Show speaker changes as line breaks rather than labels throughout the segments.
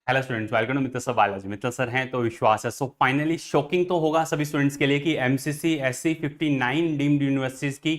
Hello students, welcome to Mittal sir Balaji. Mittal sir हैं तो विश्वास है। सो फाइनली शॉकिंग तो होगा सभी स्टूडेंट्स के लिए कि एमसीसी एससी 59 डीम्ड यूनिवर्सिटीज की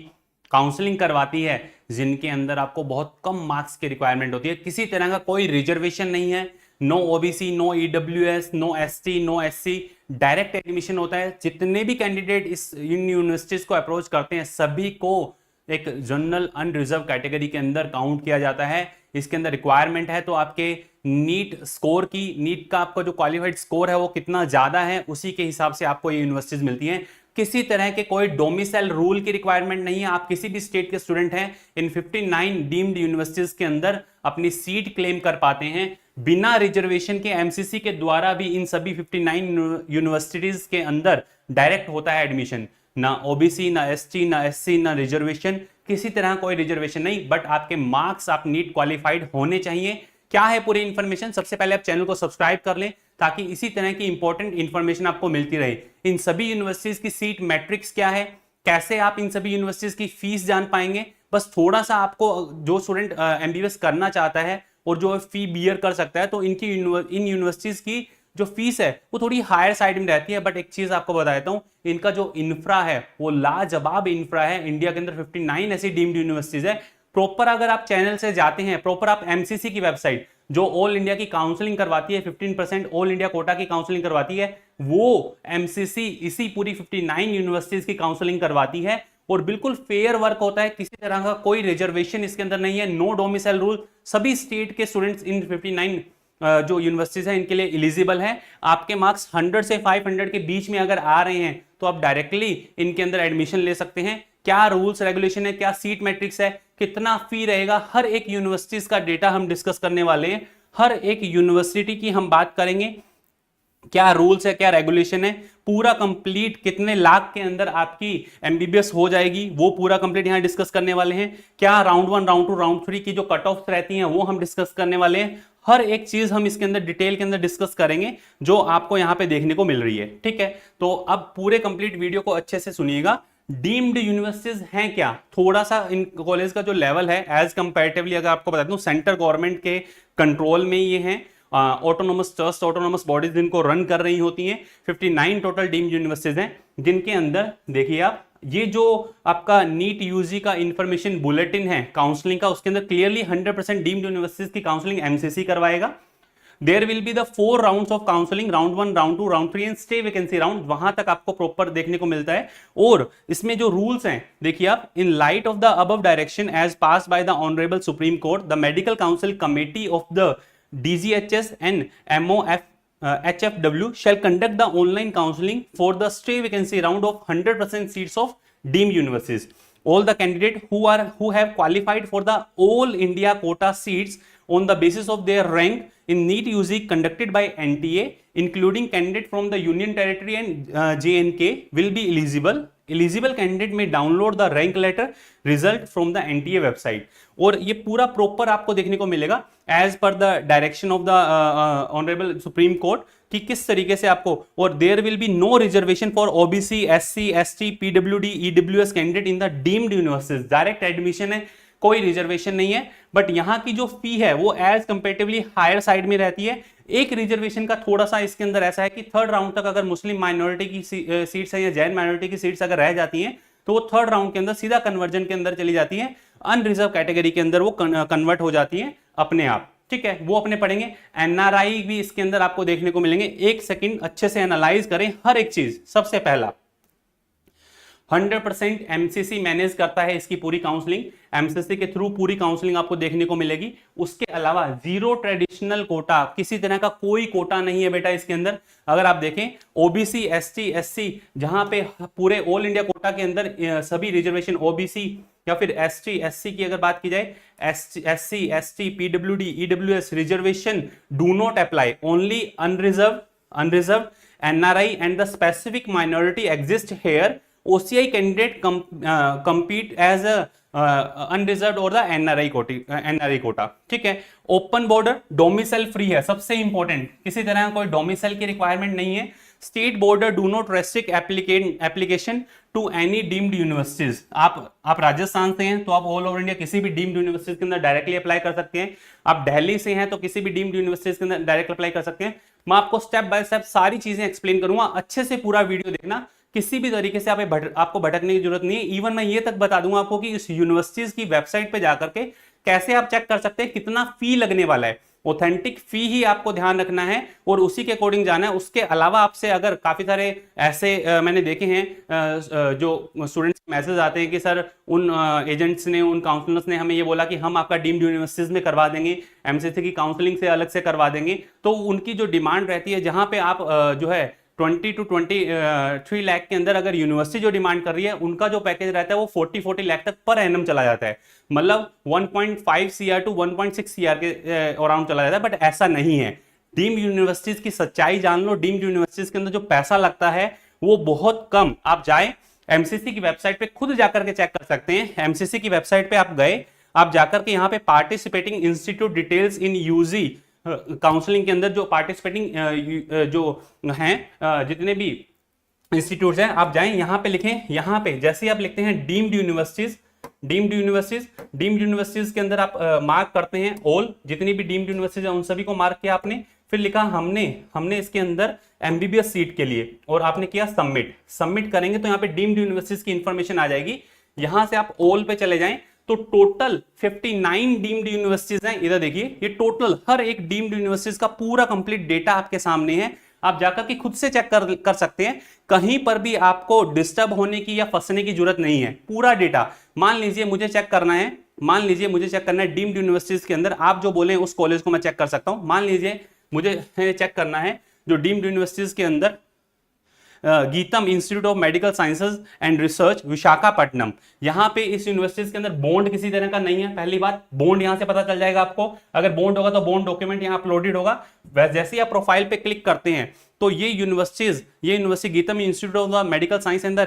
काउंसलिंग करवाती है, जिनके अंदर आपको बहुत कम मार्क्स की रिक्वायरमेंट होती है। किसी तरह का कोई रिजर्वेशन नहीं है, no OBC, no EWS, no ST, no SC, direct admission होता है। जितने भी कैंडिडेट इन यूनिवर्सिटीज को अप्रोच करते हैं सभी को एक जनरल अनरिजर्व कैटेगरी के अंदर काउंट किया जाता है। इसके अंदर रिक्वायरमेंट है तो आपके नीट स्कोर की, नीट का आपका जो क्वालिफाइड स्कोर है वो कितना ज्यादा है, उसी के हिसाब से आपको ये यूनिवर्सिटीज मिलती हैं। किसी तरह के कोई डोमिसाइल रूल की रिक्वायरमेंट नहीं है। आप किसी भी स्टेट के स्टूडेंट हैं, इन 59 डीम्ड यूनिवर्सिटीज के अंदर अपनी सीट क्लेम कर पाते हैं बिना रिजर्वेशन के। एमसीसी के द्वारा भी इन सभी 59 यूनिवर्सिटीज के अंदर डायरेक्ट होता है एडमिशन। ना ओबीसी, ना एसटी, ना एससी, ना रिजर्वेशन, किसी तरह कोई रिजर्वेशन नहीं। बट आपके मार्क्स, आप नीट क्वालिफाइड होने चाहिए। क्या है पूरी इंफॉर्मेशन? सबसे पहले आप चैनल को सब्सक्राइब कर लें ताकि इसी तरह की इंपॉर्टेंट इंफॉर्मेशन आपको मिलती रहे। इन सभी यूनिवर्सिटीज की सीट मैट्रिक्स क्या है, कैसे आप इन सभी यूनिवर्सिटीज की फीस जान पाएंगे। बस थोड़ा सा आपको, जो स्टूडेंट एमबीबीएस करना चाहता है और जो फी बियर कर सकता है, तो इन यूनिवर्सिटीज की जो फीस है वो थोड़ी हायर साइड में रहती है। बट एक चीज आपको बता देता हूं, इनका जो इंफ्रा है वो लाजवाब इंफ्रा है। इंडिया के अंदर 59 ऐसी डीम्ड यूनिवर्सिटीज है। प्रॉपर अगर आप चैनल से जाते हैं, प्रॉपर आप एमसीसी की वेबसाइट जो ऑल इंडिया की काउंसलिंग करवाती है, 15% ऑल इंडिया कोटा की काउंसलिंग करवाती है, वो एमसीसी इसी पूरी 59 यूनिवर्सिटीज की काउंसलिंग करवाती है। और बिल्कुल फेयर वर्क होता है, किसी तरह का कोई रिजर्वेशन इसके अंदर नहीं है, नो डोमिसाइल रूल। सभी स्टेट के स्टूडेंट्स इन 59 जो यूनिवर्सिटीज है इनके लिए एलिजिबल है। आपके मार्क्स 100 से 500 के बीच में अगर आ रहे हैं तो आप डायरेक्टली इनके अंदर एडमिशन ले सकते हैं। क्या रूल्स रेगुलेशन है, क्या सीट मैट्रिक्स है, कितना फी रहेगा, हर एक यूनिवर्सिटीज का डेटा हम डिस्कस करने वाले हैं। हर एक यूनिवर्सिटी की हम बात करेंगे, क्या रूल्स है, क्या रेगुलेशन है, पूरा कंप्लीट कितने लाख के अंदर आपकी एमबीबीएस हो जाएगी, वो पूरा कंप्लीट यहां डिस्कस करने वाले हैं। क्या राउंड 1, राउंड 2, राउंड 3 की जो कट ऑफ रहती हैं वो हम डिस्कस करने वाले हैं। हर एक चीज हम इसके अंदर डिटेल के अंदर डिस्कस करेंगे जो आपको यहां पे देखने को मिल रही है। ठीक है, तो अब पूरे कंप्लीट वीडियो को अच्छे से सुनिएगा। डीम्ड यूनिवर्सिटीज हैं क्या, थोड़ा सा इन कॉलेज का जो लेवल है एज कंपैरेटिवली अगर आपको बता दूं, सेंट्रल गवर्नमेंट के कंट्रोल में ये हैं। ऑटोनोमस ट्रस्ट, ऑटोनोमस बॉडीज इनको रन कर रही होती हैं। 59 टोटल डीम्ड यूनिवर्सिटीज हैं, जिनके अंदर देखिए आप, ये जो आपका नीट यूजी का इंफॉर्मेशन बुलेटिन है काउंसलिंग का, उसके अंदर क्लियरली 100% डीम्ड यूनिवर्सिटीज की काउंसलिंग एमसीसी करवाएगा। There will be the 4 rounds of counselling, round 1, round 2, round 3 and stay vacancy round, वहां तक आपको प्रॉपर देखने को मिलता है। और इसमें जो रूल्स हैं देखिए आप, in light of the above direction as pass by the honourable supreme court, the medical council committee of the DGHS and MOFHFW shall conduct the online counseling for the stay vacancy round of 100% seats of deemed universities. All the candidates who have qualified for the all India quota seats on the basis of their rank in NEET UG conducted by NTA, including candidate from the Union Territory and JNK, will be eligible. Eligible candidate में download the rank letter result from the NTA website. और ये पूरा proper आपको देखने को मिलेगा as per the direction of the honourable supreme court कि किस तरीके से आपको। और there will be no reservation for OBC, SC, ST, PWD, EWS candidate in the deemed universities. Direct admission है, कोई रिजर्वेशन नहीं है। बट यहां की जो फी है वो एज कंपेरेटिवली हायर साइड में रहती है। एक रिजर्वेशन का थोड़ा सा इसके अंदर ऐसा है कि थर्ड राउंड तक अगर मुस्लिम माइनॉरिटी की सीट्स है या जैन माइनॉरिटी की सीट्स अगर रह जाती हैं तो वो थर्ड राउंड के अंदर सीधा कन्वर्जन के अंदर चली जाती है, अनरिजर्व कैटेगरी के अंदर वो कन्वर्ट हो जाती है अपने आप। ठीक है, वो अपने पढ़ेंगे। एनआरआई भी इसके अंदर आपको देखने को मिलेंगे। एक सेकंड अच्छे से एनालाइज करें हर एक चीज। सबसे पहला, 100% एमसीसी मैनेज करता है इसकी पूरी काउंसलिंग, एमसीसी के थ्रू पूरी काउंसलिंग आपको देखने को मिलेगी। उसके अलावा जीरो ट्रेडिशनल कोटा, किसी तरह का कोई कोटा नहीं है बेटा इसके अंदर। अगर आप देखें ओबीसी, एसटी, एससी, जहां पे पूरे ऑल इंडिया कोटा के अंदर सभी रिजर्वेशन, ओबीसी या फिर एसटी, एससी की अगर बात की जाए, SC, ST, PWD, EWS reservation do not apply, only unreserve, NRI and the specific minority exist here. OCI candidate compete as a unreserved और द NRI कोटा। ठीक है, ओपन बॉर्डर, डोमिसाइल फ्री है, सबसे इंपॉर्टेंट, किसी तरह कोई domicile की requirement नहीं है। State border do not restrict application to any deemed universities. आप राजस्थान से हैं तो आप ऑल ओवर इंडिया किसी भी डीम्ड यूनिवर्सिटीज के अंदर डायरेक्टली अप्लाई कर सकते हैं। आप दिल्ली से हैं तो किसी भी डीम्ड यूनिवर्सिटीज के अंदर डायरेक्ट अप्लाई कर सकते हैं। मैं आपको स्टेप बाय स्टेप सारी चीजें एक्सप्लेन करूंगा, अच्छे से पूरा वीडियो देखना, किसी भी तरीके से आपको भटकने की जरूरत नहीं है। इवन मैं ये तक बता दूंगा आपको कि इस यूनिवर्सिटीज की वेबसाइट पे जाकर के कैसे आप चेक कर सकते हैं कितना फी लगने वाला है। ऑथेंटिक फी ही आपको ध्यान रखना है और उसी के अकॉर्डिंग जाना है। उसके अलावा आपसे अगर काफी सारे ऐसे मैंने देखे हैं जो स्टूडेंट्स मैसेज आते हैं कि सर उन एजेंट्स ने, उन काउंसलर्स ने हमें ये बोला कि हम आपका डीम्ड यूनिवर्सिटीज में करवा देंगे, एमसीसी की काउंसलिंग से अलग से करवा देंगे। तो उनकी जो डिमांड रहती है, जहां पे आप जो है 20 to 23 लाख के अंदर अगर यूनिवर्सिटी जो डिमांड कर रही है, उनका जो पैकेज रहता है वो 40 लाख तक पर एनम चला जाता है। मतलब 1.5 CR to 1.6 CR के अराउंड चला जाता है। बट ऐसा नहीं है। डीम्ड यूनिवर्सिटीज की सच्चाई जान लो, डीम्ड यूनिवर्सिटीज के अंदर जो पैसा लगता है वो बहुत कम। आप जाए एमसीसी की वेबसाइट पे खुद जाकर के चेक कर सकते हैं। एमसीसी की वेबसाइट पे आप गए, आप जाकर के यहाँ पे participating institute details in UG counselling के अंदर जो पार्टिसिपेटिंग जो हैं जितने भी इंस्टीट्यूट्स हैं, आप जाएं यहाँ पे लिखें। यहाँ पे जैसे ही आप लिखते हैं डीम्ड यूनिवर्सिटीज के अंदर आप मार्क करते हैं ऑल, जितनी भी डीम्ड यूनिवर्सिटीज है उन सभी को मार्क किया आपने। फिर लिखा हमने इसके अंदर एमबीबीएस सीट के लिए, और आपने किया सबमिट करेंगे तो यहाँ पे डीम्ड यूनिवर्सिटीज की इंफॉर्मेशन आ जाएगी। यहां से आप ऑल पे चले जाएं तो टोटल 59 डीम्ड यूनिवर्सिटीज हैं। इधर देखिए, ये टोटल हर एक डीम्ड यूनिवर्सिटीज का पूरा कंप्लीट डेटा आपके सामने है। आप जाकर के खुद से चेक कर सकते हैं। कहीं पर भी आपको डिस्टर्ब होने की या फंसने की जरूरत नहीं है। पूरा डेटा, मान लीजिए मुझे चेक करना है डीम्ड यूनिवर्सिटीज के अंदर आप जो बोले उस कॉलेज को मैं चेक कर सकता हूं। मान लीजिए मुझे चेक करना है जो डीम्ड यूनिवर्सिटीज के अंदर GITAM institute of medical sciences and research Visakhapatnam. यहां पे इस यूनिवर्सिटीज के अंदर बॉन्ड किसी तरह का नहीं है। पहली बात, बॉन्ड यहां से पता चल जाएगा आपको। अगर बॉन्ड होगा तो बॉन्ड डॉक्यूमेंट यहां अपलोडेड होगा। जैसे ही आप प्रोफाइल पे क्लिक करते हैं तो ये university GITAM institute of the medical science and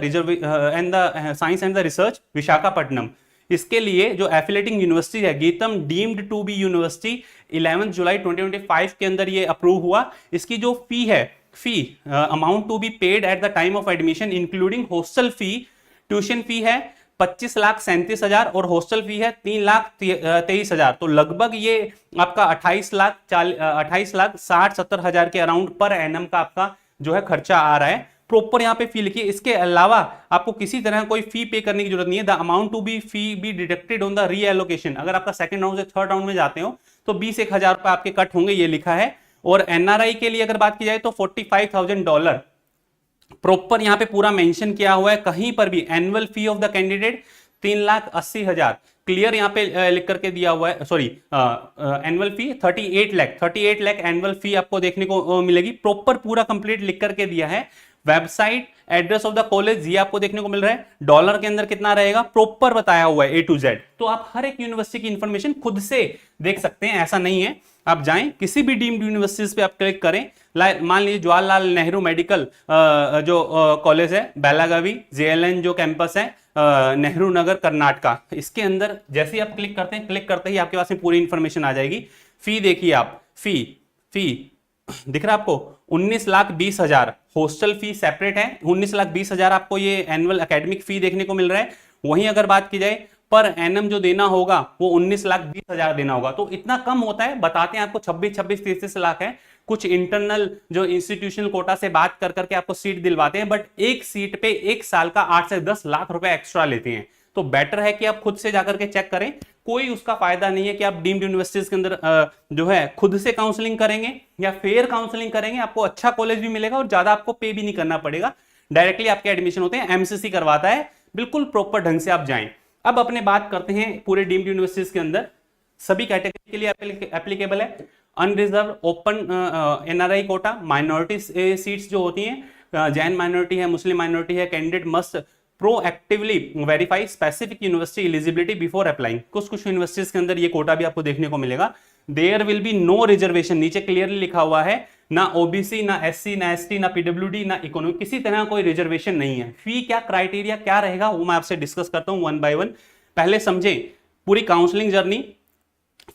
the research Visakhapatnam, इसके लिए जो एफिलेटिंग यूनिवर्सिटी है GITAM deemed to be university 11 जुलाई 2025 के अंदर ये अप्रूव हुआ। इसकी जो फी है, amount to be paid at the time of admission including hostel fee, tuition fee है 25,37,000 और हॉस्टल फी है 3,23,000। तो लगभग ये आपका 28,60,70,000 के अराउंड पर एनम का आपका जो है खर्चा आ रहा है। प्रॉपर यहाँ पे फी लिखिए। इसके अलावा आपको किसी तरह कोई फी पे करने की जरूरत नहीं है। The amount to be fee be deducted on the reallocation. अगर आपका सेकंड राउंड से थर्ड राउंड में जाते हो तो 20,000 रुपए आपके कट होंगे, ये लिखा है। और एनआरआई के लिए अगर बात की जाए तो $45,000 प्रॉपर यहां पे पूरा मेंशन किया हुआ है। कहीं पर भी annual fee of the candidate 3,80,000 clear यहां पे लिख करके दिया हुआ है। सॉरी, एनुअल फी 38 लाख एनुअल फी आपको देखने को मिलेगी। प्रॉपर पूरा कंप्लीट लिख करके दिया है। Website, address of the college, ये आपको देखने को मिल रहा है। डॉलर के अंदर कितना रहेगा प्रॉपर बताया हुआ है A to Z। तो आप हर एक यूनिवर्सिटी की इंफॉर्मेशन खुद से देख सकते हैं, ऐसा नहीं है। आप जाएं किसी भी डीम्ड यूनिवर्सिटीज पे आप क्लिक करें। मान लीजिए जवाहरलाल नेहरू मेडिकल जो कॉलेज है बेलागावी, JLN जो कैंपस है नेहरू नगर कर्नाटका, इसके अंदर जैसे ही आप क्लिक करते हैं, क्लिक करते ही आपके पास में पूरी इंफॉर्मेशन आ जाएगी। फी देखिए आप, फी दिख रहा है आपको 19,20,000। हॉस्टल फी सेपरेट है, 19,20,000 आपको ये एनुअल एकेडमिक फी देखने को मिल रहा है। वहीं अगर बात की जाए पर एनम जो देना होगा वो 19,20,000 देना होगा। तो इतना कम होता है, बताते हैं आपको 26, 33 लाख है। कुछ इंटरनल जो इंस्टीट्यूशनल कोटा से बात कर करके आपको सीट दिलवाते हैं, बट एक सीट पे एक साल का 8 से 10 लाख रुपए एक्स्ट्रा लेते हैं। तो बेटर है कि आप खुद से जाकर के चेक करें। कोई उसका फायदा नहीं है कि आप डीम्ड यूनिवर्सिटीज के अंदर जो है खुद से काउंसलिंग करेंगे या फेयर काउंसलिंग करेंगे। आपको अच्छा कॉलेज भी मिलेगा और ज्यादा आपको पे भी नहीं करना पड़ेगा। डायरेक्टली आपके एडमिशन होते हैं, एमसीसी करवाता है, बिल्कुल प्रॉपर ढंग से आप जाएं। अब अपने बात करते हैं पूरे डीम्ड यूनिवर्सिटीज के अंदर सभी कैटेगरी के लिए एप्लीकेबल है। Unreserve, open NRI quota, minority seats जो होती हैं, जैन माइनॉरिटी है, मुस्लिम माइनॉरिटी है, candidate must proactively verify specific university eligibility before applying. कुछ यूनिवर्सिटीज के अंदर ये कोटा भी आपको देखने को मिलेगा। There will be no reservation, नीचे क्लियरली लिखा हुआ है, ना ओबीसी, ना एससी, ना एसटी, ना पीडब्ल्यूडी, ना इकोनॉमिक, किसी तरह कोई रिजर्वेशन नहीं है। फी क्या, क्राइटेरिया क्या रहेगा वो मैं आपसे डिस्कस करता हूं वन बाय वन। पहले समझें पूरी counselling journey.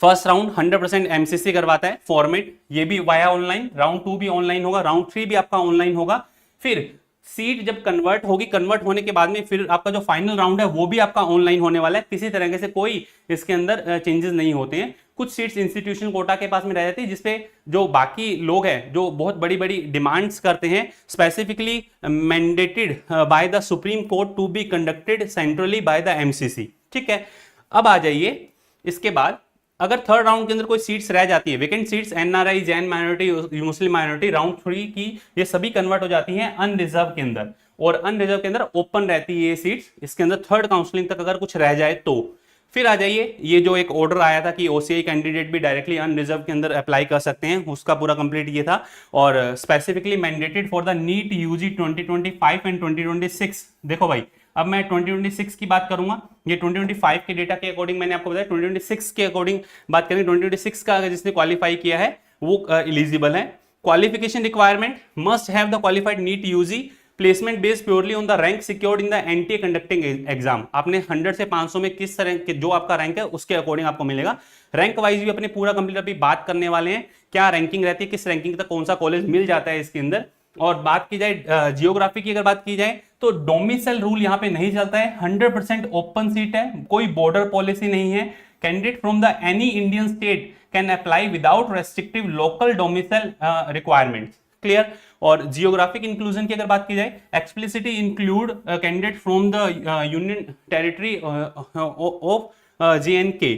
First round 100% MCC करवाता है फॉर्मेट, ये भी वाया ऑनलाइन, राउंड 2 भी ऑनलाइन होगा, राउंड 3 भी आपका ऑनलाइन होगा। फिर सीट जब कन्वर्ट होगी, कन्वर्ट होने के बाद में फिर आपका जो फाइनल राउंड है वो भी आपका ऑनलाइन होने वाला है। किसी तरह से कोई इसके अंदर चेंजेस नहीं होते हैं। कुछ सीट्स इंस्टीट्यूशन कोटा के पास में रह जाती है, जिसपे जो बाकी लोग हैं जो बहुत बड़ी बड़ी डिमांड्स करते हैं, specifically mandated by the supreme court to be conducted centrally by the MCC. ठीक है, अब आ जाइए इसके बाद, अगर थर्ड राउंड के अंदर कोई सीट्स रह जाती है, vacant seats NRI, Jain minority, मुस्लिम माइनॉरिटी, राउंड 3 की ये सभी कन्वर्ट हो जाती हैं अनरिजर्व के अंदर, और अनरिजर्व के अंदर ओपन रहती है ये सीट्स। इसके अंदर थर्ड काउंसलिंग तक अगर कुछ रह जाए तो फिर आ जाइए, ये जो एक ऑर्डर आया था कि ओसीआई कैंडिडेट भी डायरेक्टली अनरिजर्व के अंदर अप्लाई कर सकते हैं, उसका पूरा कंप्लीट ये था। और specifically mandated for the NEET UG 2025 and 2026। देखो भाई, अब मैं 2026 की बात करूंगा, ये 2025 के डेटा के अकॉर्डिंग मैंने आपको बताया, 2026 के अकॉर्डिंग बात करेंगे। 2026 का अगर जिसने क्वालिफाई किया है वो एलिजिबल है। Qualification requirement, must have the qualified NEET UG, placement based purely on the rank secured in the NTA conducting exam. आपने 100 से 500 में किस तरह के जो आपका रैंक है उसके अकॉर्डिंग आपको मिलेगा। रैंक वाइज भी अपने पूरा कंप्लीट अभी बात करने वाले हैं, क्या रैंकिंग रहती है, किस रैंकिंग तक कौन सा कॉलेज मिल जाता है इसके अंदर। और बात की जाए जियोग्राफी की, अगर बात की जाए तो डोमिसाइल रूल यहाँ पे नहीं चलता है, 100% ओपन सीट है, कोई बॉर्डर पॉलिसी नहीं है। Candidate from the any Indian state can apply without restrictive local domicile requirements. Clear. और जियोग्राफिक इंक्लूजन की अगर बात की जाए, explicitly include candidate from the union territory of JNK।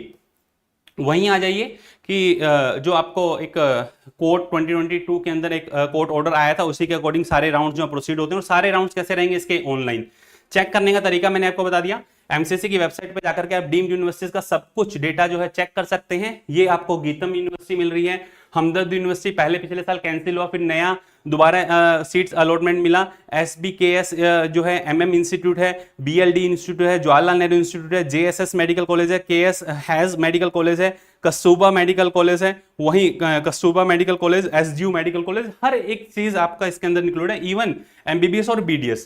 वहीं आ जाइए कि जो आपको एक कोर्ट 2022 के अंदर एक कोर्ट ऑर्डर आया था, उसी के अकॉर्डिंग सारे राउंड्स जो प्रोसीड होते हैं। और सारे राउंड्स कैसे रहेंगे इसके, ऑनलाइन। चेक करने का तरीका मैंने आपको बता दिया, एमसीसी की वेबसाइट पे जाकर के आप डीम्ड यूनिवर्सिटीज का सब कुछ डेटा जो है चेक कर सकते हैं। ये आपको गीतम यूनिवर्सिटी मिल रही है, हमदर्द यूनिवर्सिटी पहले पिछले साल कैंसिल हुआ, फिर नया दोबारा सीट्स अलॉटमेंट मिला। SBKS जो है MM इंस्टीट्यूट है, BLD इंस्टीट्यूट है, जवाहरलाल नेहरू इंस्टीट्यूट है, JSS मेडिकल कॉलेज है, KS हैज मेडिकल कॉलेज है, कस्तूरबा मेडिकल कॉलेज है, वहीं Kasturba medical college, SGU medical college, हर एक चीज आपका इसके अंदर इंक्लूड है, इवन MBBS और BDS।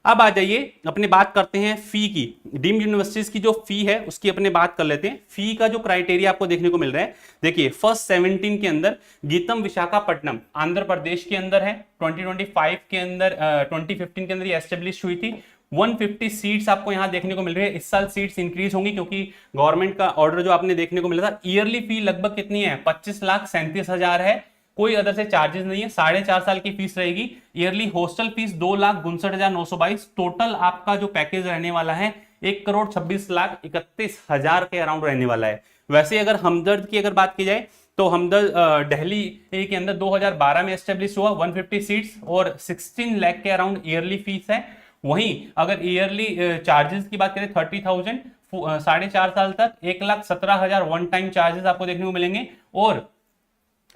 अब आ जाइए अपने बात करते हैं फी की। डीम्ड यूनिवर्सिटीज की जो फी है उसकी अपने बात कर लेते हैं। फी का जो क्राइटेरिया आपको देखने को मिल रहा है, देखिए फर्स्ट 17 के अंदर गीतम विशाखापट्टनम आंध्र प्रदेश के अंदर है, 2025 के अंदर 2015 के अंदर ये एस्टेब्लिश हुई थी। 150 सीट्स आपको यहां देखने को मिल रही है। इस साल सीट्स इंक्रीज होंगी क्योंकि गवर्नमेंट का ऑर्डर जो आपने देखने को मिला था। ईयरली फी लगभग कितनी है, 25,37,000 है, कोई अदर से चार्जेस नहीं है। 4.5 साल की फीस रहेगी। Yearly hostel fees 2,62,922। टोटल आपका जो पैकेज रहने वाला है 1,26,31,000 के अराउंड रहने वाला है। वैसे अगर हमदर्द की अगर बात की जाए तो हमदर्द दिल्ली के अंदर 2012 में एस्टेब्लिश हुआ, 150 सीट्स और 16 लाख के अराउंड ईयरली फीस है। वहीं अगर ईयरली चार्जेस की बात करें 30,000 4.5 साल तक 1,17,000 वन टाइम चार्जेस आपको देखने को मिलेंगे और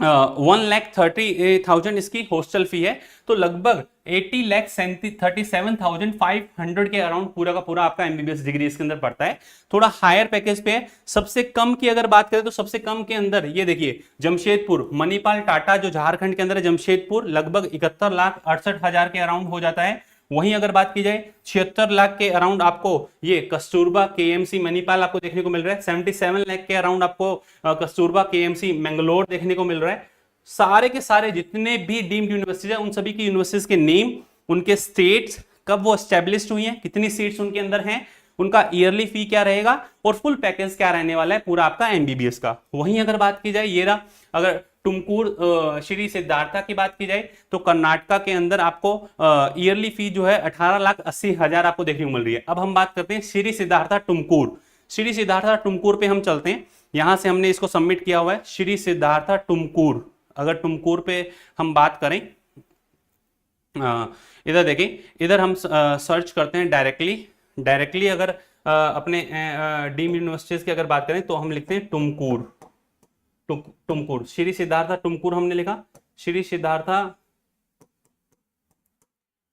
1,30,000 इसकी हॉस्टल फी है। तो लगभग 80,37,500 के अराउंड पूरा का पूरा आपका MBBS डिग्री इसके अंदर पड़ता है। थोड़ा हायर पैकेज पे है। सबसे कम की अगर बात करें तो सबसे कम के अंदर ये देखिए जमशेदपुर, मणिपाल टाटा जो झारखंड के अंदर है, जमशेदपुर लगभग 71,68,000 के अराउंड हो जाता है। वहीं अगर बात की जाए 76 लाख के अराउंड आपको ये कस्तूरबा KMC मणिपाल आपको देखने को मिल रहा है। 77 लाख के अराउंड आपको कस्तूरबा KMC मैंगलोर देखने को मिल रहा है। सारे के सारे जितने भी डीम्ड यूनिवर्सिटीज है उन सभी की यूनिवर्सिटीज के नेम, उनके स्टेट्स, कब वो एस्टेब्लिश्ड हुई हैं, कितनी सीट्स उनके अंदर हैं, उनका ईयरली फी क्या रहेगा और फुल पैकेज क्या रहने वाला है पूरा आपका MBBS का। वहीं अगर बात की जाए ये रहा, अगर तुमकुर श्री सिद्धार्था की बात की जाए तो कर्नाटका के अंदर आपको ईयरली फी जो है 18,80,000 आपको देखने को मिल रही है। अब हम बात करते हैं श्री सिद्धार्था तुमकुर। श्री सिद्धार्था तुमकुर पे हम चलते हैं, यहां से हमने इसको सबमिट किया हुआ है। श्री सिद्धार्था तुमकुर, अगर तुमकुर पे हम बात करें, इधर देखिए, इधर हम सर्च करते हैं डायरेक्टली अगर अपने डीम्ड यूनिवर्सिटीज की अगर बात करें तो हम लिखते हैं तुमकुर। श्री सिद्धार्था तुमकुर हमने लिखा। श्री सिद्धार्था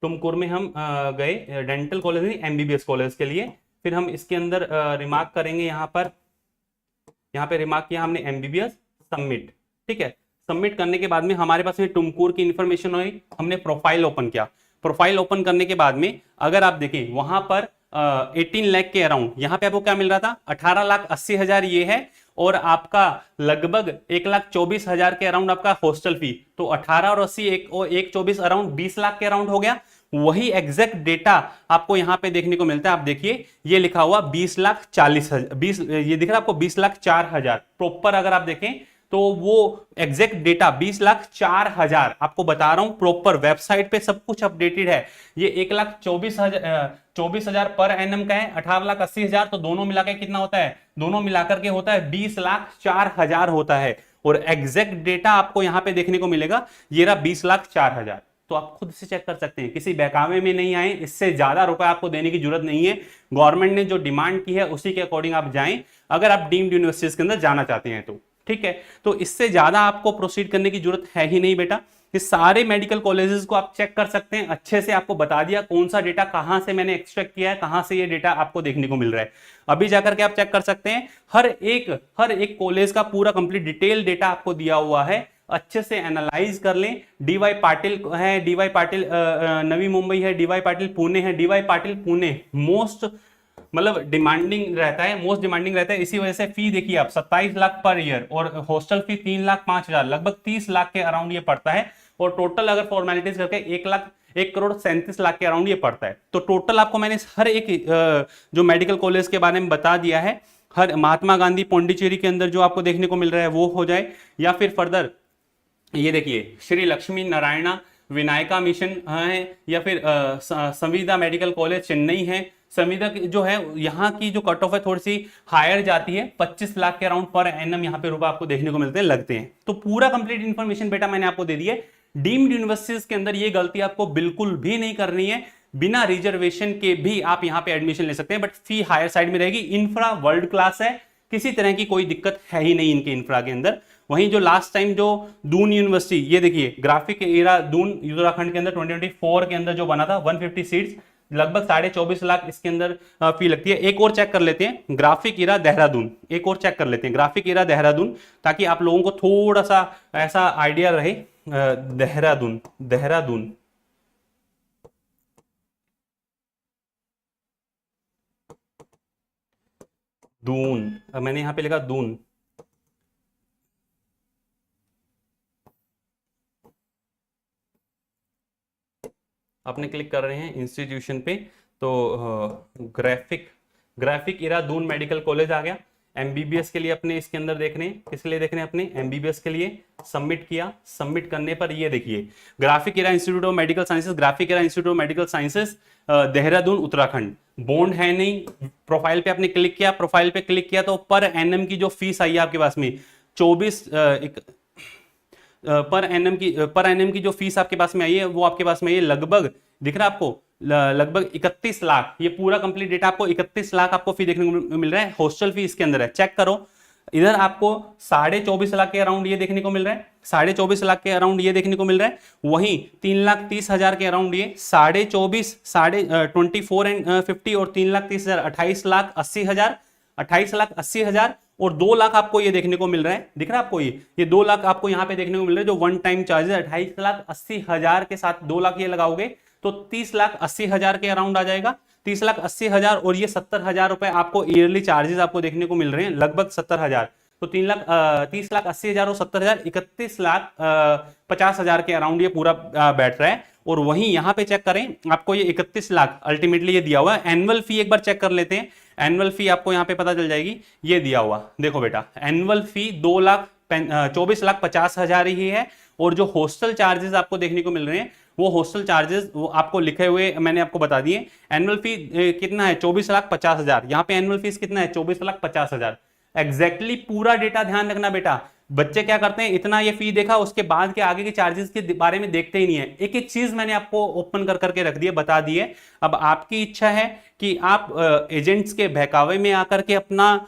तुमकुर में हम गए डेंटल कॉलेज नहीं, MBBS कॉलेज के लिए। फिर हम इसके अंदर रिमार्क करेंगे, यहाँ पे रिमार्क किया हमने MBBS सबमिट। ठीक है, सबमिट करने के बाद में हमारे पास में तुमकुर की इंफॉर्मेशन हुई, हमने प्रोफाइल ओपन किया। प्रोफाइल ओपन करने के बाद में अगर आप देखें वहां पर 18 लाख के अराउंड यहाँ पे आपको क्या मिल रहा था, 18,80,000 ये है और आपका लगभग 1,24,000 के अराउंड आपका हॉस्टल फी, तो 18 और 80 एक 24 अराउंड 20 लाख के अराउंड हो गया। वही एग्जैक्ट डेटा आपको यहां पे देखने को मिलता है। आप देखिए ये लिखा हुआ 20,40,000, 20 ये दिख रहा है आपको 20,04,000 प्रॉपर। अगर आप देखें तो वो एग्जैक्ट डेटा 20,04,000 आपको बता रहा हूं, प्रॉपर वेबसाइट पे सब कुछ अपडेटेड है। ये 1,24,000 पर एनम का है, 18,80,000, तो दोनों मिलाकर कितना होता है, दोनों मिलाकर के होता है 20,04,000 होता है। और एग्जैक्ट डेटा आपको यहां पे देखने को मिलेगा, ये रहा 20,04,000। तो आप खुद से चेक कर सकते हैं, किसी बहकावे में नहीं आए, इससे ज्यादा रुपए आपको देने की जरूरत नहीं है। गवर्नमेंट ने जो डिमांड की है उसी के अकॉर्डिंग आप जाएं, अगर आप डीम्ड यूनिवर्सिटीज के अंदर जाना चाहते हैं तो ठीक है। तो इससे ज्यादा आपको प्रोसीड करने की जरूरत है ही नहीं बेटा। ये सारे मेडिकल कॉलेजेस को आप चेक कर सकते हैं, अच्छे से आपको बता दिया कौन सा डेटा कहां से मैंने एक्सट्रैक्ट किया है, कहां से ये डेटा आपको देखने को मिल रहा है। अभी जाकर के आप चेक कर सकते हैं, हर एक कॉलेज का पूरा कंप्लीट डिटेल डेटा आपको दिया हुआ है, अच्छे से एनालाइज कर लें। डीवाई पाटिल है, डीवाई पाटिल नवी मुंबई है, डीवाई पाटिल पुणे है। डीवाई पाटिल पुणे मोस्ट मतलब डिमांडिंग रहता है, मोस्ट डिमांडिंग रहता है, इसी वजह से फी देखिए आप 27 लाख पर ईयर और हॉस्टल फी 3,05,000, लगभग 30 लाख के अराउंड ये पड़ता है। और टोटल अगर फॉर्मेलिटीज करके 1,37,00,000 के अराउंड ये पड़ता है। तो टोटल आपको मैंने हर एक जो मेडिकल कॉलेज के बारे में बता दिया है। हर महात्मा गांधी पौंडीचेरी के अंदर जो आपको देखने को मिल रहा है वो हो जाए, या फिर फर्दर ये देखिए श्री लक्ष्मी नारायणा विनायका मिशन है, या फिर संविदा मेडिकल कॉलेज चेन्नई है। संविदा जो है यहाँ की जो कट ऑफ है थोड़ी सी हायर जाती है, 25 लाख के अराउंड पर एनम यहाँ पे रुपए आपको देखने को मिलते हैं, लगते हैं। तो पूरा कंप्लीट इन्फॉर्मेशन बेटा मैंने आपको दे दी है। डीम्ड यूनिवर्सिटीज के अंदर ये गलती आपको बिल्कुल भी नहीं करनी है, बिना रिजर्वेशन के भी आप यहाँ पे एडमिशन ले सकते हैं, बट फी हायर साइड में रहेगी। इंफ्रा वर्ल्ड क्लास है, किसी तरह की कोई दिक्कत है ही नहीं इनके इंफ्रा के अंदर। वहीं जो लास्ट टाइम जो दून यूनिवर्सिटी, ये देखिए ग्राफिक एरा दून उत्तराखंड के अंदर 2024 के अंदर जो बना था 150 सीट्स, लगभग 24.5 लाख इसके अंदर फी लगती है। एक और चेक कर लेते हैं, ग्राफिक एरा देहरादून, एक और चेक कर लेते हैं ग्राफिक एरा देहरादून, ताकि आप लोगों को थोड़ा सा ऐसा आइडिया रहे। देहरादून, देहरादून दून, मैंने यहां पे लिखा दून, आपने क्लिक कर रहे हैं इंस्टीट्यूशन पे, तो graphic era Doon medical college आ गया। एमबीबीएस के लिए अपने इसके अंदर देख रहे हैं, किस लिए देख रहे हैं अपने एमबीबीएस के लिए। सबमिट किया, सबमिट करने पर ये देखिए graphic era institute of medical sciences, graphic era institute of medical sciences Dehradun Uttarakhand. Bond है नहीं, प्रोफाइल पे आपने क्लिक किया, प्रोफाइल पे क्लिक किया तो पर एनएम की जो फीस आई है आपके पास में 24 पर एनएम की जो फीस आपके पास में आई है वो आपके पास में ये लगभग दिख रहा है आपको, लगभग 31 लाख। ये पूरा कंप्लीट डेटा आपको 31 लाख आपको फी देखने को मिल रहा है। हॉस्टल फी इसके अंदर है, चेक करो। इधर आपको 24.5 लाख के अराउंड ये देखने को मिल रहा है, 24.5 लाख के अराउंड ये देखने को मिल रहा है। वहीं 3,30,000 के अराउंड ये 24.5, 24 एंड 50 और 3,30,000, 28,80,000, 28,80,000 और 2 लाख आपको ये देखने को मिल रहा है। दिख रहा है आपको ये 2 लाख आपको यहाँ पे देखने को मिल रहा है, जो वन टाइम चार्जेस 28,80,000 के साथ 2 लाख ये लगाओगे तो 30,80,000 के अराउंड आ जाएगा। 30,80,000 और ये 70,000 रुपए आपको ईयरली चार्जेस आपको देखने को मिल रहे हैं, लगभग 70,000। तो 30,80,000 और 70,000, 31,50,000 के अराउंड ये पूरा बैठ रहा है। और वहीं यहाँ पे चेक करें, आपको ये 31 लाख अल्टीमेटली ये दिया हुआ है। एनुअल फी एक बार चेक कर लेते हैं, एनुअल फी आपको यहाँ पे पता चल जाएगी, ये दिया हुआ देखो बेटा, एनुअल फी 24,50,000 ही है। और जो हॉस्टल चार्जेस आपको देखने को मिल रहे हैं वो हॉस्टल चार्जेस वो आपको लिखे हुए मैंने आपको बता दिए। एनुअल फी कितना है, 24,50,000। यहाँ पे एनुअल फीस कितना है, 24,50,000। एग्जैक्टली पूरा डेटा ध्यान रखना बेटा। बच्चे क्या करते हैं, इतना ये फी देखा, उसके बाद के आगे के चार्जेस के बारे में देखते ही नहीं है। एक एक चीज मैंने आपको ओपन कर करके रख दी है, बता दी है। अब आपकी इच्छा है कि आप एजेंट्स के बहकावे में आकर के अपना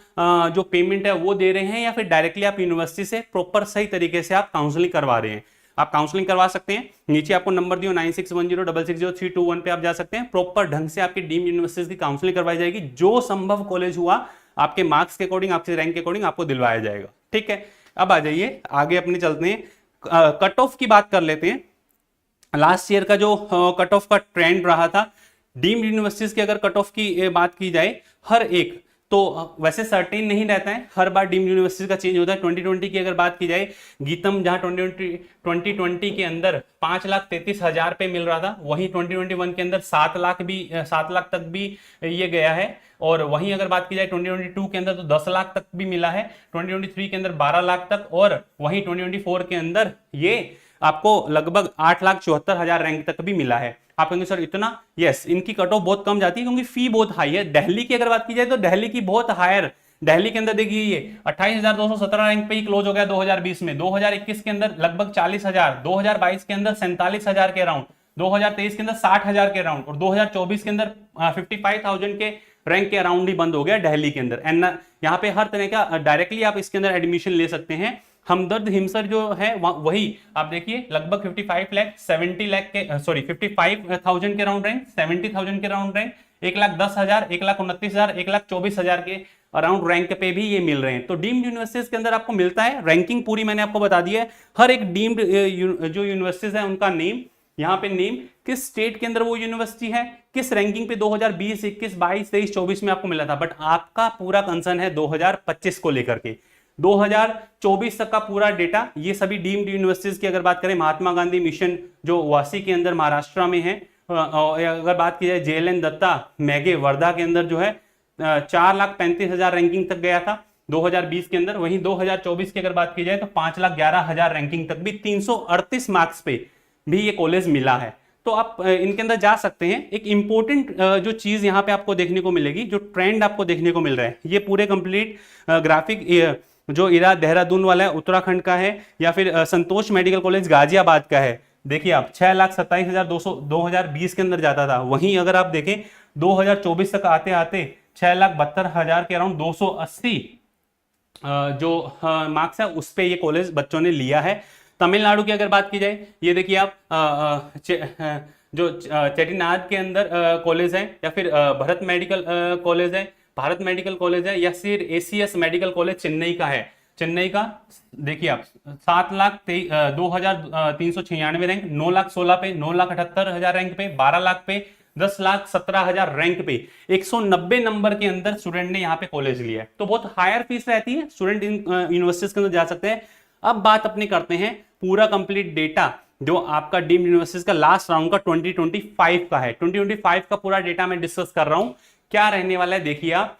जो पेमेंट है वो दे रहे हैं, या फिर डायरेक्टली आप यूनिवर्सिटी से प्रॉपर सही तरीके से आप काउंसलिंग करवा रहे हैं। आप काउंसलिंग करवा सकते हैं, नीचे आपको नंबर दियो 9610660321 पे आप जा सकते हैं। प्रॉपर ढंग से आपकी डीम्ड यूनिवर्सिटीज की काउंसलिंग करवाई जाएगी, जो संभव कॉलेज हुआ आपके मार्क्स के अकॉर्डिंग, आपके रैंक के अकॉर्डिंग आपको दिलवाया जाएगा। ठीक है, अब आ जाइए आगे अपने चलते हैं, कट ऑफ की बात कर लेते हैं। लास्ट ईयर का जो कट ऑफ का ट्रेंड रहा था डीम्ड यूनिवर्सिटीज की, अगर कट ऑफ की बात की जाए, हर एक वैसे सर्टेन नहीं रहता है, हर बार डीम्ड यूनिवर्सिटी का चेंज होता है। 2020 की अगर बात की जाए, गीतम जहां 2020 के अंदर 5,33,000 पे मिल रहा था, वहीं 2021 के अंदर 7 लाख तक भी ये गया है। और वहीं अगर बात की जाए 2022 के अंदर तो 10 लाख तक भी मिला है, 2023 के अंदर 12 लाख तक, और वहीं 2024 के अंदर ये आपको लगभग 8,74,000 रैंक तक भी मिला है। आप कहेंगे सर इतना? यस, इनकी कट ऑफ बहुत कम जाती है क्योंकि फी बहुत हाई है। दिल्ली की अगर बात की जाए तो दिल्ली की बहुत हायर, दिल्ली के अंदर देखिए ये 28,217 रैंक पे ही क्लोज हो गया 2020 में, 2021 के अंदर लगभग 40,000, 2022 के अंदर 47,000 के अराउंड, 2023 के अंदर 60,000 के अराउंड, और 2024 के अंदर 55,000 के रैंक के अराउंड ही बंद हो गया दिल्ली के अंदर। एंड यहाँ पे हर तरह का डायरेक्टली आप इसके अंदर एडमिशन ले सकते हैं। हमदर्द हिमसर जो है वही आप देखिए लगभग 55 लाख 70 लाख के 55,000 के राउंड रैंक, 70,000 के राउंड रैंक, 1,10,000, 1,29,000, 1,24,000 के अराउंड रैंक पे भी ये मिल रहे हैं। तो डीम्ड यूनिवर्सिटीज के अंदर आपको मिलता है। रैंकिंग पूरी मैंने आपको बता दी है। हर एक डीम्ड जो यूनिवर्सिटीज है उनका नेम, यहाँ पे नेम, किस स्टेट के अंदर वो यूनिवर्सिटी है, किस रैंकिंग पे 2020, 21, 22, 23, 24 में आपको मिला था। बट आपका पूरा कंसर्न है 2025 को लेकर के, 2024 तक का पूरा डेटा। ये सभी डीम्ड यूनिवर्सिटीज की अगर बात करें, महात्मा गांधी मिशन जो वासी के अंदर महाराष्ट्र में है, अगर बात की जाए JLN दत्ता मैगे वर्धा के अंदर जो है 4,35,000 रैंकिंग तक गया था 2020 के अंदर। वहीं 2024 की अगर बात की जाए तो 5,11,000 रैंकिंग तक भी 338 मार्क्स पे भी ये कॉलेज मिला है। तो आप इनके अंदर जा सकते हैं। एक इंपॉर्टेंट जो चीज यहाँ पे आपको देखने को मिलेगी, जो ट्रेंड आपको देखने को मिल रहा है, ये पूरे कंप्लीट ग्राफिक जो इरा देहरादून वाला है उत्तराखंड का है, या फिर संतोष मेडिकल कॉलेज गाजियाबाद का है। देखिए आप 6,27,200 2020 के अंदर जाता था, वहीं अगर आप देखें 2024 तक आते आते 6,72,000 के अराउंड 280 जो मार्क्स है उस पे ये कॉलेज बच्चों ने लिया है। तमिलनाडु की अगर बात की जाए, ये देखिए आप जो चेटीनाड के अंदर कॉलेज है, या फिर भरत मेडिकल कॉलेज है, भारत मेडिकल कॉलेज है, या फिर ACS मेडिकल कॉलेज चेन्नई का है। चेन्नई का देखिए आप 7,02,396 रैंक, 9,16,000 पे, 9,78,000 रैंक पे, 12 लाख पे, 10,17,000 रैंक पे 190 नंबर के अंदर स्टूडेंट ने यहाँ पे कॉलेज लिया है। तो बहुत हायर फीस रहती है, स्टूडेंट इन यूनिवर्सिटीज के अंदर जा सकते हैं। अब बात अपनी करते हैं पूरा कंप्लीट डेटा जो आपका डीम्ड यूनिवर्सिटीज का लास्ट राउंड का 2025 का है। 2025 का पूरा डेटा मैं डिस्कस कर रहा हूं, क्या रहने वाला है देखिए आप।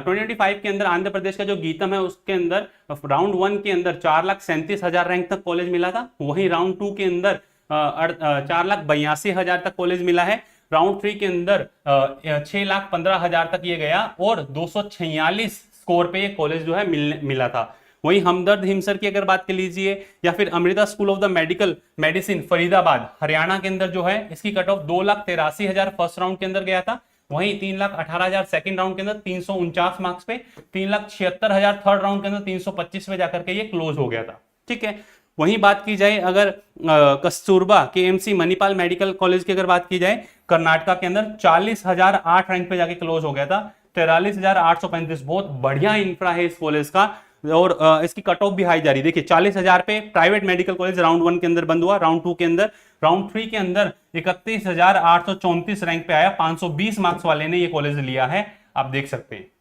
2025 के अंदर आंध्र प्रदेश का जो गीतम है उसके अंदर राउंड 1 के अंदर 4,37,000 रैंक तक कॉलेज मिला था। वहीं राउंड 2 के अंदर 4,82,000 तक कॉलेज मिला है। राउंड 3 के अंदर 6,15,000 तक ये गया, और 246 स्कोर पे ये कॉलेज जो है मिला था। वहीं हमदर्द हिमसर की अगर बात कर लीजिए, या फिर Amrita school of the medicine Faridabad Haryana के अंदर जो है, इसकी कट ऑफ 2,83,000 फर्स्ट राउंड के अंदर गया था। वहीं 3,18,000 सेकंड राउंड के अंदर 349 मार्क्स पे, 3,76,000 थर्ड राउंड के अंदर 325 पे जाकर के ये क्लोज हो गया था। ठीक है। वहीं बात की जाए अगर Kasturba KMC Manipal medical college की अगर बात की जाए, कर्नाटका के अंदर 40,008 रैंक पे जाके क्लोज हो गया था, 43,835। बहुत बढ़िया इंफ्रा है इस कॉलेज का, और इसकी कट ऑफ भी हाई जा रही है। देखिए 40,000 पे प्राइवेट मेडिकल कॉलेज राउंड 1 के अंदर बंद हुआ, राउंड 2 के अंदर, राउंड 3 के अंदर 31,834 रैंक पे आया, 520 मार्क्स वाले ने ये कॉलेज लिया है, आप देख सकते हैं।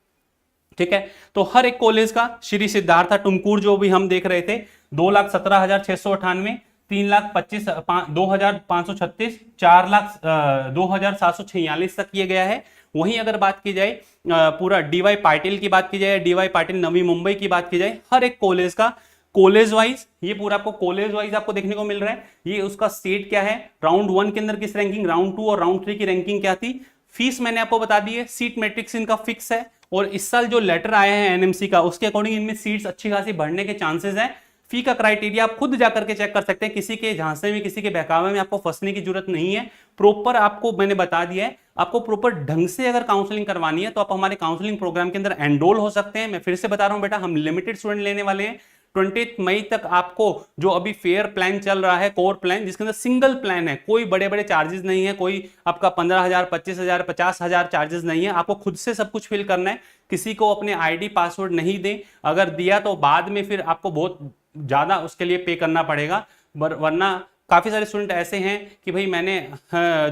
ठीक है। तो हर एक कॉलेज का श्री सिद्धार्था टुमकुर जो भी हम देख रहे थे 2,17,698, 3,25,000 2,536, 4,02,746 तक किए गया है। वहीं अगर बात की जाए पूरा DY पाटिल की बात की जाए, DY पाटिल नवी मुंबई की बात की जाए, हर एक कॉलेज का कॉलेज वाइज, ये पूरा आपको कॉलेज वाइज आपको देखने को मिल रहा है। ये उसका स्टेट क्या है, राउंड 1 के अंदर किस रैंकिंग, राउंड 2 और राउंड 3 की रैंकिंग क्या थी। फीस मैंने आपको बता दी है, सीट मैट्रिक्स इनका फिक्स है, और इस साल जो लेटर आया है NMC का उसके अकॉर्डिंग इनमें सीट्स अच्छी खासी बढ़ने के चांसेस हैं। फी का क्राइटेरिया आप खुद जाकर के चेक कर सकते हैं, किसी के झांसे में किसी के बहकावे में आपको फंसने की जरूरत नहीं है। प्रॉपर आपको मैंने बता दिया है, आपको प्रॉपर ढंग से अगर काउंसलिंग करवानी है तो आप हमारे काउंसलिंग प्रोग्राम के अंदर एनरोल हो सकते हैं। मैं फिर से बता रहा हूं बेटा, हम लिमिटेड स्टूडेंट लेने वाले हैं। 20 मई तक आपको जो अभी फेयर प्लान चल रहा है, कोर प्लान, जिसके अंदर सिंगल प्लान है, कोई बड़े बड़े चार्जेस नहीं है, कोई आपका 15,000, 25,000, 50,000 चार्जेस नहीं है। आपको खुद से सब कुछ फिल करना है, किसी को अपने ID पासवर्ड नहीं दें, अगर दिया तो बाद में फिर आपको बहुत ज्यादा उसके लिए पे करना पड़ेगा, वरना काफ़ी सारे स्टूडेंट ऐसे हैं कि भाई मैंने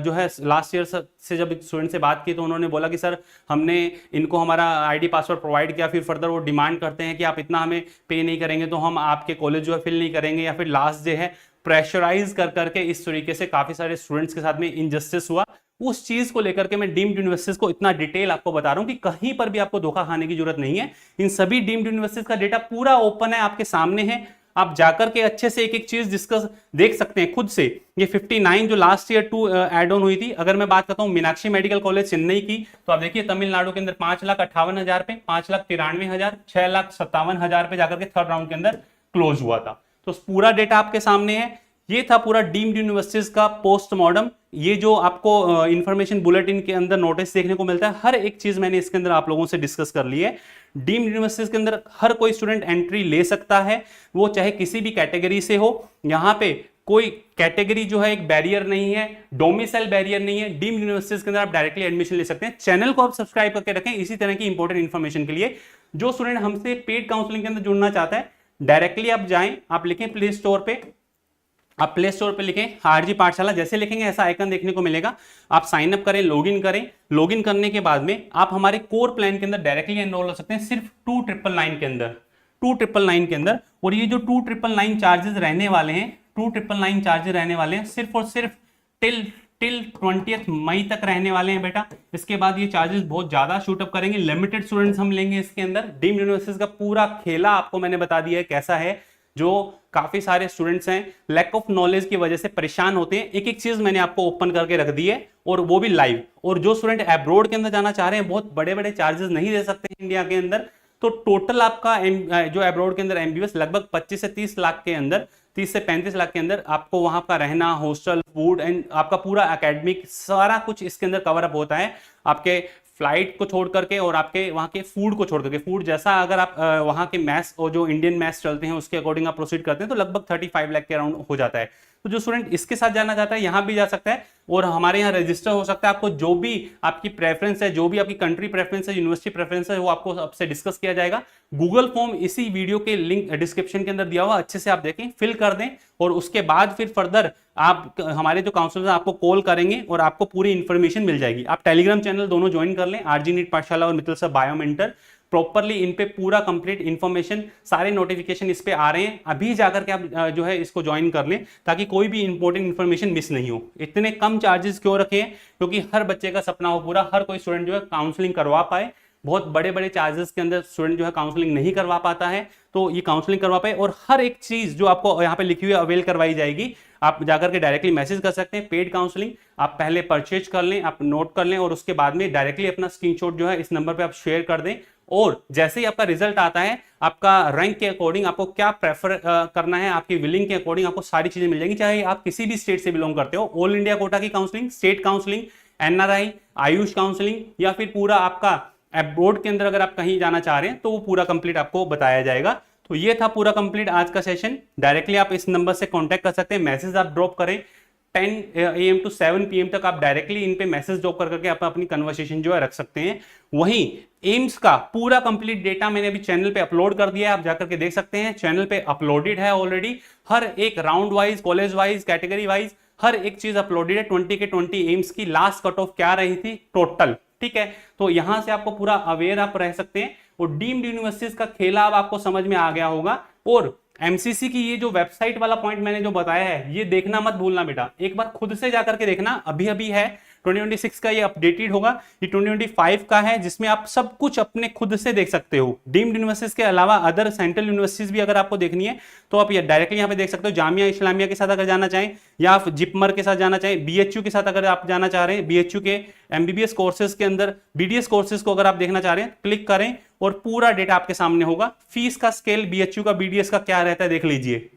जो है लास्ट ईयर से जब स्टूडेंट से बात की तो उन्होंने बोला कि सर हमने इनको हमारा आईडी पासवर्ड प्रोवाइड किया, फिर फर्दर वो डिमांड करते हैं कि आप इतना हमें पे नहीं करेंगे तो हम आपके कॉलेज जो है फिल नहीं करेंगे, या फिर लास्ट जो है प्रेशराइज कर करके इस तरीके से काफ़ी सारे स्टूडेंट्स के साथ में इनजस्टिस हुआ। उस चीज को लेकर के मैं डीम्ड यूनिवर्सिटीज को इतना डिटेल आपको बता रहा हूं कि कहीं पर भी आपको धोखा खाने की जरूरत नहीं है। इन सभी डीम्ड यूनिवर्सिटीज का डेटा पूरा ओपन है, आपके सामने है, आप जाकर के अच्छे से एक एक चीज डिस्कस देख सकते हैं खुद से। ये 59 जो लास्ट ईयर 2 एड ऑन हुई थी, अगर मैं बात करता हूं मीनाक्षी मेडिकल कॉलेज चेन्नई की, तो आप देखिए तमिलनाडु के अंदर 5,58,000 पे, 5,93,000, 6,57,000 पे जाकर के थर्ड राउंड के अंदर क्लोज हुआ था। तो पूरा डेटा आपके सामने है। ये था पूरा डीम्ड यूनिवर्सिटीज का पोस्टमार्टम। ये जो आपको इंफॉर्मेशन बुलेटिन के अंदर नोटिस देखने को मिलता है, हर एक चीज मैंने इसके अंदर आप लोगों से डिस्कस कर ली है। डीम्ड यूनिवर्सिटीज के अंदर हर कोई स्टूडेंट एंट्री ले सकता है, वो चाहे किसी भी कैटेगरी से हो। यहाँ पे कोई कैटेगरी जो है एक बैरियर नहीं है, डोमिसाइल बैरियर नहीं है। डीम्ड यूनिवर्सिटीज के अंदर आप डायरेक्टली एडमिशन ले सकते हैं। चैनल को आप सब्सक्राइब करके रखें इसी तरह की इंपॉर्टेंट इन्फॉर्मेशन के लिए। जो स्टूडेंट हमसे पेड काउंसलिंग के अंदर जुड़ना चाहता है, डायरेक्टली आप जाएं, आप लिखें प्ले स्टोर पे, आप प्ले स्टोर पे लिखें आरजी पाठशाला, जैसे लिखेंगे ऐसा आइकन देखने को मिलेगा। आप साइन अप करें, लॉगिन करें। लॉगिन करने के बाद में आप हमारे कोर प्लान के अंदर डायरेक्टली एनरोल हो सकते हैं, सिर्फ 2,999 के अंदर, 2,999 के अंदर। और ये जो 2,999 चार्जेस रहने वाले हैं, 2,999 चार्जेस रहने वाले हैं सिर्फ और सिर्फ टिल 20 मई तक रहने वाले हैं बेटा। इसके बाद ये चार्जेस बहुत ज्यादा शूट अप करेंगे। लिमिटेड स्टूडेंट्स हम लेंगे इसके अंदर। डीम्ड यूनिवर्सिटीज का पूरा खेला आपको मैंने बता दिया है कैसा है। जो काफी सारे स्टूडेंट्स हैं लैक ऑफ नॉलेज की वजह से परेशान होते हैं, एक एक चीज मैंने आपको ओपन करके रख दी है, और वो भी लाइव। और जो स्टूडेंट अब्रॉड के अंदर जाना चाह रहे हैं, बहुत बड़े बड़े चार्जेस नहीं दे सकते इंडिया के अंदर, तो टोटल आपका जो अब्रॉड के अंदर एमबीबीएस लगभग 25 से 30 लाख के अंदर, 30 से 35 लाख के अंदर आपको वहां का रहना, हॉस्टल, फूड एंड आपका पूरा एकेडमिक सारा कुछ इसके अंदर कवर अप होता है। आपके फ्लाइट को छोड़ करके और आपके वहाँ के फूड को छोड़ करके, फूड जैसा अगर आप वहाँ के मैथ्स और जो इंडियन मैथ्स चलते हैं उसके अकॉर्डिंग आप प्रोसीड करते हैं तो लगभग 35 लाख के अराउंड हो जाता है। तो जो स्टूडेंट इसके साथ जाना चाहता है यहाँ भी जा सकता है, और हमारे यहाँ रजिस्टर हो सकता है। आपको जो भी आपकी प्रेफरेंस है, जो भी आपकी कंट्री प्रेफरेंस है, यूनिवर्सिटी प्रेफरेंस है, वो आपको आपसे डिस्कस किया जाएगा। गूगल फॉर्म इसी वीडियो के लिंक डिस्क्रिप्शन के अंदर दिया हुआ, अच्छे से आप देखें, फिल कर दें, और उसके बाद फिर फर्दर आप हमारे जो काउंसलर आपको कॉल करेंगे और आपको पूरी इंफॉर्मेशन मिल जाएगी। आप टेलीग्राम चैनल दोनों ज्वाइन कर लें, आरजी नीट पाठशाला और मित्तल सर बायोमेंटर। प्रॉपरली इन पे पूरा कंप्लीट इंफॉर्मेशन, सारे नोटिफिकेशन इस पे आ रहे हैं। अभी जाकर के आप जो है इसको ज्वाइन कर लें, ताकि कोई भी इंपॉर्टेंट इंफॉर्मेशन मिस नहीं हो। इतने कम चार्जेस क्यों रखे हैं? क्योंकि हर बच्चे का सपना हो पूरा, हर कोई स्टूडेंट जो है काउंसलिंग करवा पाए। बहुत बड़े बड़े चार्जेस के अंदर स्टूडेंट जो है काउंसलिंग नहीं करवा पाता है, तो ये काउंसलिंग करवा पाए। और हर एक चीज जो आपको यहाँ पे लिखी हुई अवेल करवाई जाएगी। आप जाकर के डायरेक्टली मैसेज कर सकते हैं। पेड काउंसलिंग आप पहले परचेज कर लें, आप नोट कर लें, और उसके बाद में डायरेक्टली अपना स्क्रीनशॉट जो है इस नंबर पे आप शेयर कर दें। और जैसे ही आपका रिजल्ट आता है, आपका रैंक के अकॉर्डिंग आपको क्या प्रेफर करना है, आपकी विलिंग के अकॉर्डिंग आपको सारी चीजें मिल जाएंगी। चाहे आप किसी भी स्टेट से बिलोंग करते हो, ऑल इंडिया कोटा की counselling, state counselling, NRI, Ayush counselling, या फिर पूरा आपका अब्रॉड के अंदर अगर आप कहीं जाना चाह रहे हैं तो वो पूरा कंप्लीट आपको बताया जाएगा। तो ये था पूरा कंप्लीट आज का सेशन। डायरेक्टली आप इस नंबर से कांटेक्ट कर सकते हैं, मैसेज आप ड्रॉप करें। 10 AM to 7 PM तक आप डायरेक्टली इन पे मैसेज ड्रॉप कर करके आप अपनी कन्वर्सेशन जो है रख सकते हैं। वहीं एम्स का पूरा कंप्लीट डेटा मैंने अभी चैनल पे अपलोड कर दिया है, आप जाकर के देख सकते हैं। चैनल पे अपलोडेड है ऑलरेडी, हर एक round wise, college wise, category wise हर एक चीज अपलोडेड है। 20 के 20 एम्स की लास्ट कट ऑफ क्या रही थी टोटल, ठीक है। तो यहां से आपको पूरा अवेयर आप रह सकते हैं। और डीम्ड यूनिवर्सिटीज का खेला अब आपको समझ में आ गया होगा। और एमसीसी की ये जो वेबसाइट वाला पॉइंट मैंने जो बताया है, ये देखना मत भूलना बेटा, एक बार खुद से जाकर के देखना। अभी अभी है 2026 का, ये अपडेटेड होगा। ये 2025 का है, जिसमें आप सब कुछ अपने खुद से देख सकते हो। डीम्ड यूनिवर्सिटीज के अलावा अदर सेंट्रल यूनिवर्सिटीज भी अगर आपको देखनी है तो आप ये डायरेक्टली यहाँ पे देख सकते हो। जामिया इस्लामिया के साथ अगर जाना चाहें, या आप जिपमर के साथ जाना चाहें, बीएचयू के साथ अगर आप जाना चाह रहे हैं, बीएचयू के एमबीबीएस कोर्सेज के अंदर बीडीएस कोर्सेज को अगर आप देखना चाह रहे हैं, क्लिक करें और पूरा डेटा आपके सामने होगा। फीस का स्केल बीएचयू का, बीडीएस का क्या रहता है देख लीजिए।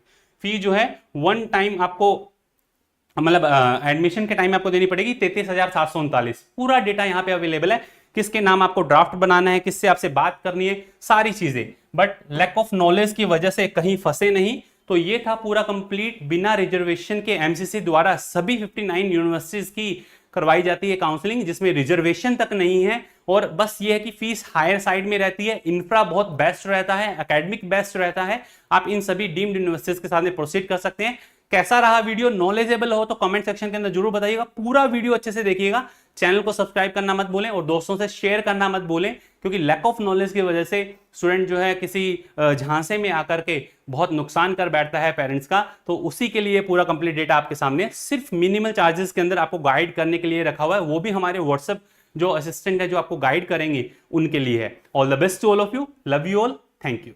फी जो है वन टाइम आपको, मतलब एडमिशन के टाइम में आपको देनी पड़ेगी 33,739। पूरा डेटा यहाँ पे अवेलेबल है। किसके नाम आपको ड्राफ्ट बनाना है, किससे आपसे बात करनी है, सारी चीजें। बट लैक ऑफ नॉलेज की वजह से कहीं फंसे नहीं। तो ये था पूरा कंप्लीट, बिना रिजर्वेशन के एमसीसी द्वारा सभी 59 यूनिवर्सिटीज की करवाई जाती है काउंसलिंग, जिसमें रिजर्वेशन तक नहीं है। और बस ये है कि फीस हायर साइड में रहती है, इंफ्रा बहुत बेस्ट रहता है, एकेडमिक बेस्ट रहता है। आप इन सभी डीम्ड यूनिवर्सिटीज के साथ में प्रोसीड कर सकते हैं। कैसा रहा वीडियो, नॉलेजेबल हो तो कमेंट सेक्शन के अंदर जरूर बताइएगा। पूरा वीडियो अच्छे से देखिएगा, चैनल को सब्सक्राइब करना मत भूलें और दोस्तों से शेयर करना मत भूलें, क्योंकि लैक ऑफ नॉलेज की वजह से स्टूडेंट जो है किसी झांसे में आकर के बहुत नुकसान कर बैठता है पेरेंट्स का। तो उसी के लिए पूरा कंप्लीट डेटा आपके सामने सिर्फ मिनिमल चार्जेस के अंदर आपको गाइड करने के लिए रखा हुआ है, वो भी हमारे व्हाट्सएप जो असिस्टेंट है जो आपको गाइड करेंगे उनके लिए है। All the best to all of you, love you all, thank you.